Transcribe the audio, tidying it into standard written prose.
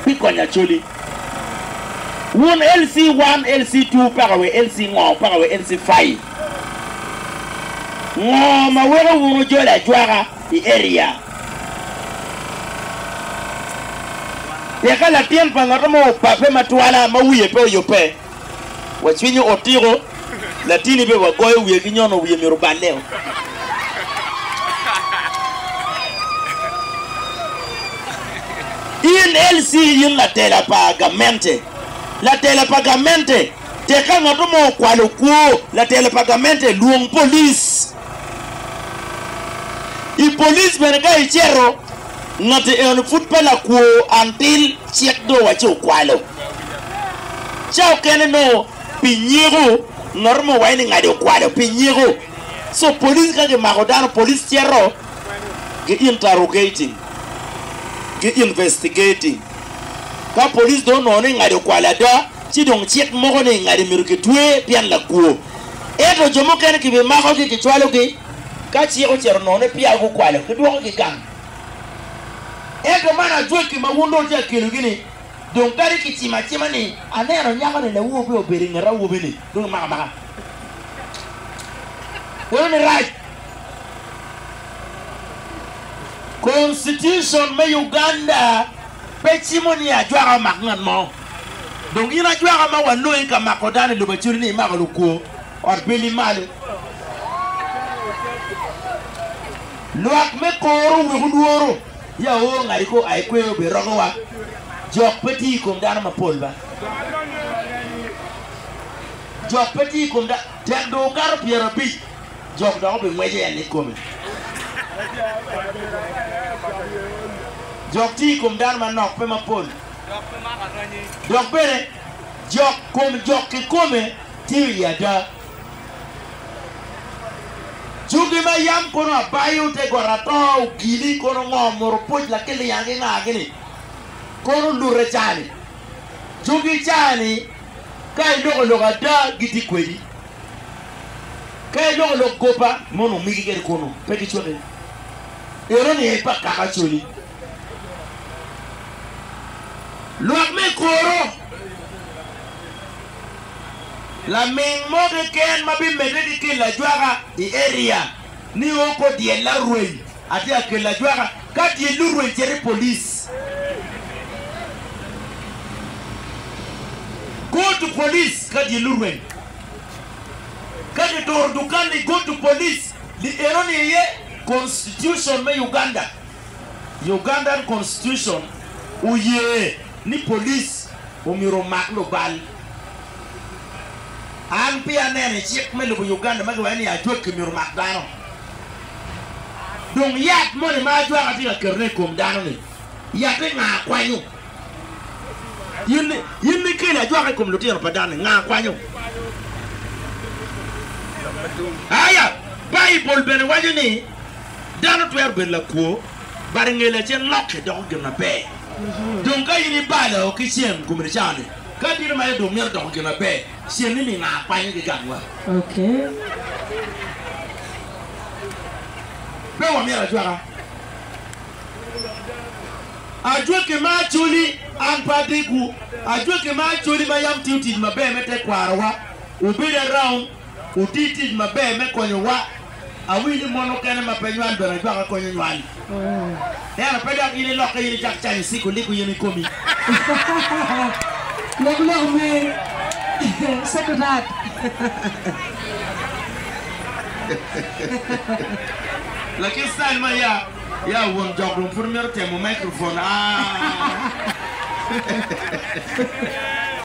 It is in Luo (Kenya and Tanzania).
pikonya choli won LC1 LC2 parawe LC ngo parawe LC5 ngo mawero wono jola jwara di area yakala tien pangaramo pape matwala mawuye pe yope wachwinyo otiro latini be wagoyo wiye ginyono wiye mirubaleo in LC yin la tela pagamente te ka ngato mo kwalo kuo la tela pagamente luong police i police benega ichero ngate en football kuo until check do wacho kwalo chao kene no pinyego normo waini ngade kwalo pinyego so police ka ke magodano police chero ke interrogating ke investigating ka police do no ne ngade kwala da chi dong check mo ne ngade miruke tue pian la kuo eto jomo kene ke be mako ke chwalo ke ka chi o chero no ne pia go kwalo ke do ke kan eto mana jwe ki mawundo je kilu gini donc tari ki chima ni anero nyako ne wo be obere ngara wo be ni do maka woni right constitution me Uganda pe chimoni ajwa makngan mo donc ina jwa ma wano inka makodane lo bachuri ni makalo ko or beli male loak me koro we hunduoro ya o ngari ko ay ko be rogo wa jok petit comme dana ma polba jok petit comme da ten do gar piero bi jok do be moje ni comme jok ti comme dana ma nok pe ma pol jok bere jok comme jok ke comme ti ya da jugi ma yam kono abayo te gorato gili kono ngomoro poj la kele yange ngagini kono lure chani jugi chani kai logo da giti kwedi kai logo gopa mono migi kere kono peki chode ero ni pa kaka choli luak me koro la ming mode ken mabi mededi ke la jwaga i area ni oko die la ruin ati ke la jwaga ka die ruin tere police go to police ka die ruin ka de tor dukani go to police li eroni ye constitution me Ugandan constitution uye ni police umiro maklo bal an pia nene chik me lubu Uganda ma gwa ni ajot ke miru makdano donc yak mo ni ma jwa ati ka kerne kom dano ni yak nga kwanyu yini ke la jwa ka kom luti no padane nga kwanyu aya bible ben waju ni dano twer ben la ko bari ngele chen lokke donc gna be donc ayini bala o kichen kumri chane ka dir ma do mer do gna be sien ni nga kwanyu ke ganwa okay be wa mera jwara ajwe ke ma chuli an padiku ajwe ke ma chuli ma yam titi ma be mete kwarwa ubire round utiti ma be me konyo wa awini mono kene ma penywan do na jwara konyo nywani ya peda ile lokka ile jak chani siku liku yemi komi log me sekudat lakini style ma ya won joglo pour mer temo microphone